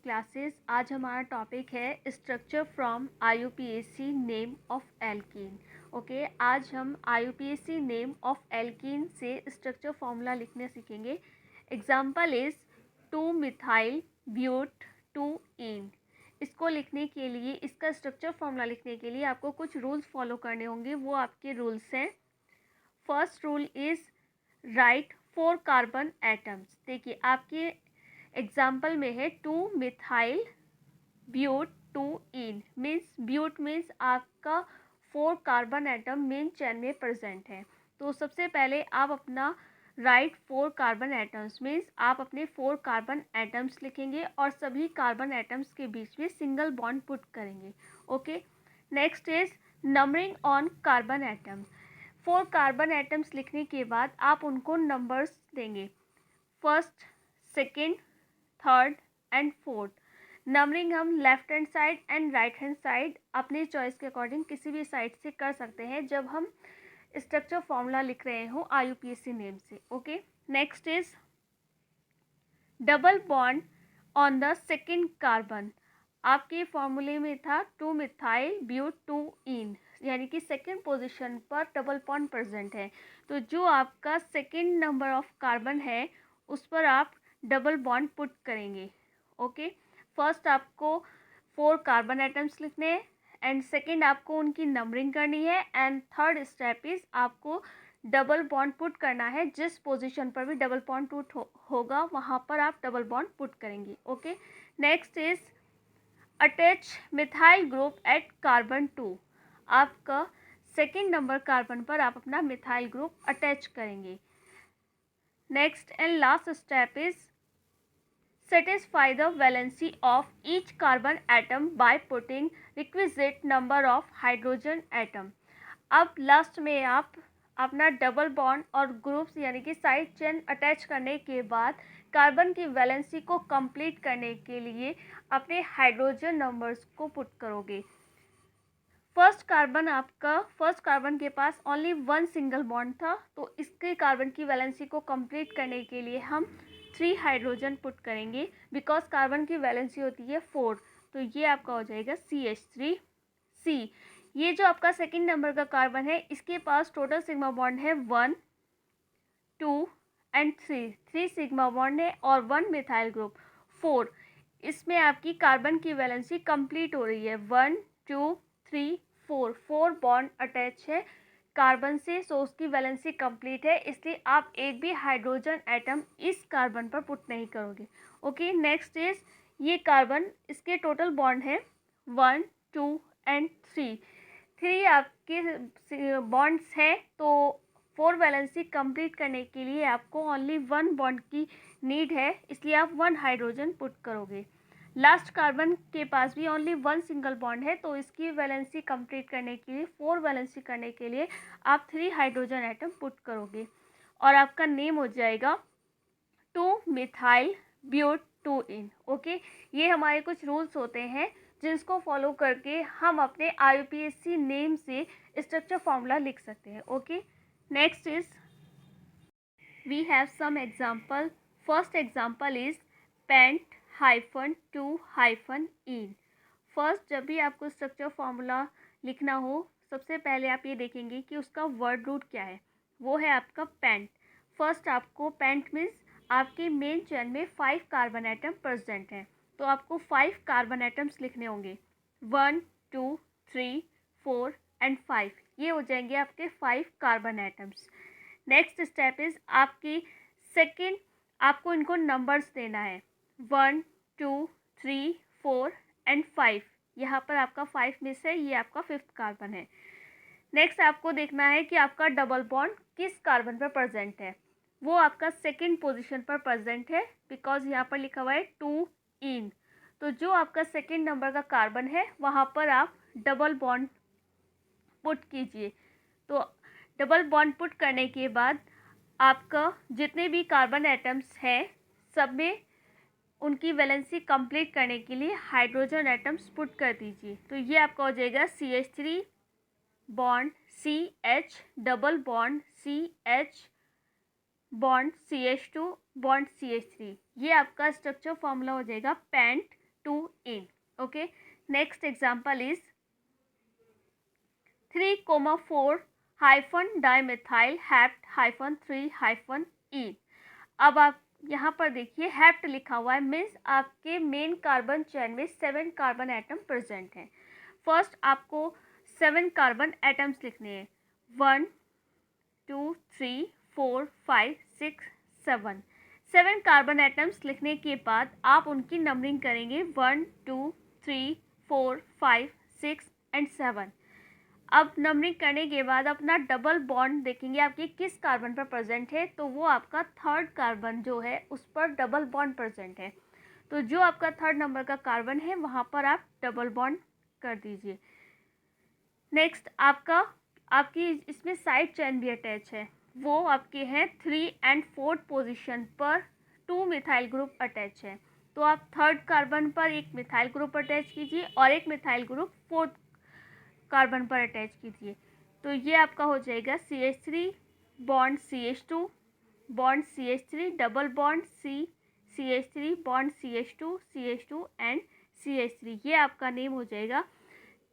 Classes. आज हमारा topic है structure from IUPAC name of alkene. Okay, आज हम आईयूपीएसी नेम ऑफ एल्कीन से स्ट्रक्चर फॉर्मूला लिखने सीखेंगे। एग्जाम्पल इज 2 मिथाइल ब्यूट 2 इन। इसको लिखने के लिए, इसका स्ट्रक्चर फॉर्मूला लिखने के लिए आपको कुछ रूल्स फॉलो करने होंगे। वो आपके रूल्स हैं। First rule is write 4 carbon atoms. देखिए आपके एग्जाम्पल में है 2 methyl but 2 ene. Means but means आपका 4 कार्बन एटम मेन चेन में प्रेजेंट है। तो सबसे पहले आप अपना राइट 4 कार्बन एटम्स मीन्स आप अपने 4 कार्बन एटम्स लिखेंगे और सभी कार्बन एटम्स के बीच में सिंगल बॉन्ड पुट करेंगे। Okay, next is numbering on carbon atom. 4 carbon atoms लिखने के बाद आप उनको नंबर्स देंगे, first, second, third and fourth. Numbering हम left hand side and right hand side अपने चॉइस के अकॉर्डिंग किसी भी साइड से कर सकते हैं जब हम स्ट्रक्चर फॉर्मूला लिख रहे हो आईयूपीएसी नेम से। Okay, next is double bond on the second carbon. आपके फॉर्मूले में था 2 मिथाइल ब्यूट 2 इन, यानी कि सेकेंड पोजीशन पर डबल बॉन्ड प्रेजेंट है। तो जो आपका सेकेंड नंबर ऑफ कार्बन है उस पर आप डबल बॉन्ड पुट करेंगे। ओके, फर्स्ट आपको 4 कार्बन एटम्स लिखने हैं एंड सेकेंड आपको उनकी नंबरिंग करनी है एंड थर्ड स्टेप इज आपको डबल बॉन्ड पुट करना है। जिस पोजीशन पर भी डबल बॉन्ड पुट होगा वहाँ पर आप डबल बॉन्ड पुट करेंगे। Okay, next is attach methyl group at carbon 2। आपका सेकेंड नंबर कार्बन पर आप अपना मिथाइल ग्रुप अटैच करेंगे। Next and last step is satisfy the valency of each carbon atom by putting requisite number of hydrogen atom। अब last में आप अपना double bond और ग्रुप्स यानी कि साइड चेन अटैच करने के बाद कार्बन की वैलेंसी को कंप्लीट करने के लिए अपने हाइड्रोजन नंबर्स को पुट करोगे। फर्स्ट कार्बन के पास ओनली 1 सिंगल बॉन्ड था, तो इसके कार्बन की वैलेंसी को कंप्लीट करने के लिए हम 3 हाइड्रोजन पुट करेंगे बिकॉज कार्बन की वैलेंसी होती है 4। तो ये आपका हो जाएगा CH3C। ये जो आपका सेकेंड नंबर का कार्बन है इसके पास टोटल सिग्मा बॉन्ड है 1 2 एंड 3 सिग्मा बॉन्ड है और 1 मिथाइल ग्रुप 4। इसमें आपकी कार्बन की वैलेंसी कंप्लीट हो रही है 1 2 3 4 बॉन्ड अटैच है कार्बन से, सो उसकी वैलेंसी कंप्लीट है, इसलिए आप एक भी हाइड्रोजन एटम इस कार्बन पर पुट नहीं करोगे। ओके, नेक्स्ट इज ये कार्बन, इसके टोटल बॉन्ड है 1 2 एंड 3 आपके बॉन्ड्स हैं। तो 4 वैलेंसी कंप्लीट करने के लिए आपको ओनली 1 बॉन्ड की नीड है, इसलिए आप 1 हाइड्रोजन पुट करोगे। लास्ट कार्बन के पास भी ओनली 1 सिंगल बॉन्ड है, तो इसकी वैलेंसी कंप्लीट करने के लिए 4 वैलेंसी करने के लिए आप 3 हाइड्रोजन एटम पुट करोगे और आपका नेम हो जाएगा 2 मिथाइल ब्यूट 2 इन। ओके, ये हमारे कुछ रूल्स होते हैं जिसको फॉलो करके हम अपने आईयूपीएसी नेम से स्ट्रक्चर फॉर्मूला लिख सकते हैं। Okay, next is we have some example. First example is pent -2-इन। फर्स्ट, जब भी आपको स्ट्रक्चर फॉर्मूला लिखना हो सबसे पहले आप ये देखेंगे कि उसका वर्ड रूट क्या है। वो है आपका पेंट। फर्स्ट आपको पेंट मीन्स आपके मेन चेन में 5 कार्बन एटम प्रेजेंट हैं, तो आपको 5 कार्बन एटम्स लिखने होंगे 1 2 3 4 एंड 5। ये हो जाएंगे आपके 5 carbon atoms. Next step is आपकी सेकेंड, आपको इनको नंबर्स देना है 1 2 3 4 एंड 5। यहाँ पर आपका 5 मिस है, ये आपका 5th कार्बन है। नेक्स्ट आपको देखना है कि आपका डबल बॉन्ड किस कार्बन पर प्रेजेंट है। वो आपका सेकेंड पोजीशन पर प्रेजेंट है बिकॉज यहाँ पर लिखा हुआ है 2 इन। तो जो आपका सेकेंड नंबर का कार्बन है वहाँ पर आप डबल बॉन्ड पुट कीजिए। तो डबल बॉन्ड पुट करने के बाद आपका जितने भी कार्बन एटम्स हैं सब में उनकी वैलेंसी कंप्लीट करने के लिए हाइड्रोजन एटम्स पुट कर दीजिए। तो ये आपका हो जाएगा CH3 bond CH double bond CH bond CH2 bond CH3। ये आपका स्ट्रक्चर फॉर्मूला हो जाएगा paint 2-ene. Okay, next example is 3,4-dimethyl hept-3-ene. अब आप यहाँ पर देखिए हेप्ट लिखा हुआ है, मीन्स आपके मेन कार्बन चेन में 7 कार्बन एटम प्रेजेंट हैं. फर्स्ट आपको 7 कार्बन एटम्स लिखने हैं. 1 2 3 4 5 6 7. 7 कार्बन एटम्स लिखने के बाद आप उनकी नंबरिंग करेंगे 1 2 3 4 5 6 एंड 7. अब नंबरिंग करने के बाद अपना डबल बॉन्ड देखेंगे आपके किस कार्बन पर प्रेजेंट है, तो वो आपका थर्ड कार्बन जो है उस पर डबल बॉन्ड प्रेजेंट है. तो जो आपका थर्ड नंबर का कार्बन है वहाँ पर आप डबल बॉन्ड कर दीजिए. नेक्स्ट आपकी इसमें साइड चेन भी अटैच है, वो आपके हैं 3 एंड 4 पोजीशन पर 2 मिथाइल ग्रुप अटैच है. तो आप थर्ड कार्बन पर एक मिथाइल ग्रुप अटैच कीजिए और एक मिथाइल ग्रुप फोर्थ कार्बन पर अटैच कीजिए. तो ये आपका हो जाएगा CH3 bond CH2 bond CH3 double bond CH3 bond CH2 and CH3. ये आपका नेम हो जाएगा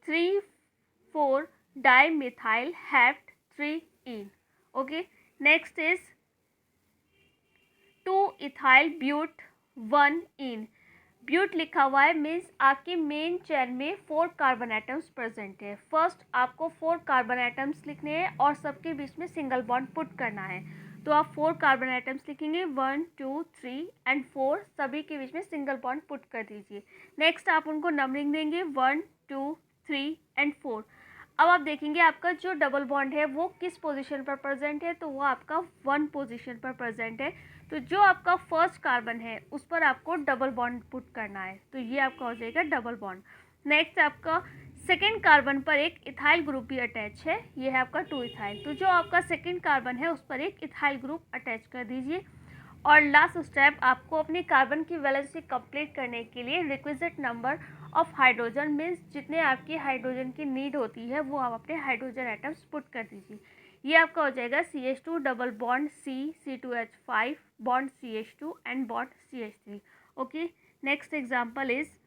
3,4-dimethyl hept-3-ene. Okay, next is 2-ethyl but-1-ene. ब्यूट लिखा हुआ है, मीन्स आपके मेन चेन में 4 कार्बन एटम्स प्रेजेंट है. फर्स्ट आपको 4 कार्बन एटम्स लिखने हैं और सबके बीच में सिंगल बॉन्ड पुट करना है. तो आप 4 कार्बन एटम्स लिखेंगे 1 2 3 एंड 4, सभी के बीच में सिंगल बॉन्ड पुट कर दीजिए. नेक्स्ट आप उनको नंबरिंग देंगे 1 2 3 एंड 4. अब आप देखेंगे आपका जो डबल बॉन्ड है वो किस पोजीशन पर प्रेजेंट है, तो वो आपका 1 पोजीशन पर प्रेजेंट है. तो जो आपका फर्स्ट कार्बन है उस पर आपको डबल बॉन्ड पुट करना है. तो ये आपका हो जाएगा डबल बॉन्ड. नेक्स्ट आपका सेकेंड कार्बन पर एक इथाइल ग्रुप भी अटैच है, ये है आपका 2 इथाइल. तो जो आपका सेकेंड कार्बन है उस पर एक इथाइल ग्रुप अटैच कर दीजिए. और लास्ट स्टेप आपको अपनी कार्बन की वैलेंसी कंप्लीट करने के लिए requisite number of hydrogen, means जितने आपकी हाइड्रोजन की नीड होती है वो आप अपने हाइड्रोजन एटम्स पुट कर दीजिए. ये आपका हो जाएगा CH2 double bond C2H5 bond CH2 and bond CH3. Okay, next example is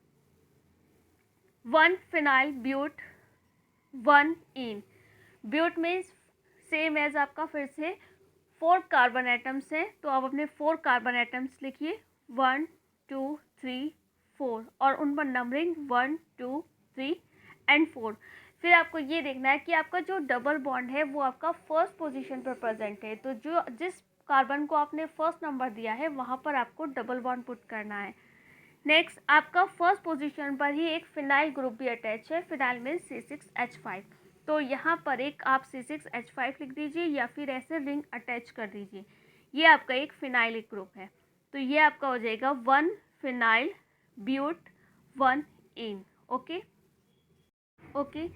1-phenyl but-1-ene. But means same as आपका फिर से 4 कार्बन एटम्स हैं, तो आप अपने 4 कार्बन एटम्स लिखिए 1 2 3 4 और उन पर नंबरिंग 1 2 3 एंड 4. फिर आपको ये देखना है कि आपका जो डबल बॉन्ड है वो आपका फर्स्ट पोजीशन पर प्रेजेंट है. तो जिस कार्बन को आपने फर्स्ट नंबर दिया है वहाँ पर आपको डबल बॉन्ड पुट करना है. नेक्स्ट आपका फर्स्ट पोजीशन पर ही एक फिनाइल ग्रुप भी अटैच है, फिनाइल मीन्स C6H5. तो यहाँ पर एक आप C6H5 लिख दीजिए या फिर ऐसे रिंग अटैच कर दीजिए. ये आपका एक फिनाइलिक ग्रुप है. तो ये आपका हो जाएगा 1-phenyl but-1-ene. ओके,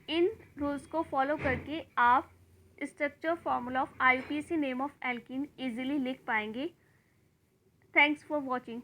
इन रूल्स को फॉलो करके आप structure formula of IUPAC name of alkene easily लिख पाएंगे. Thanks for watching.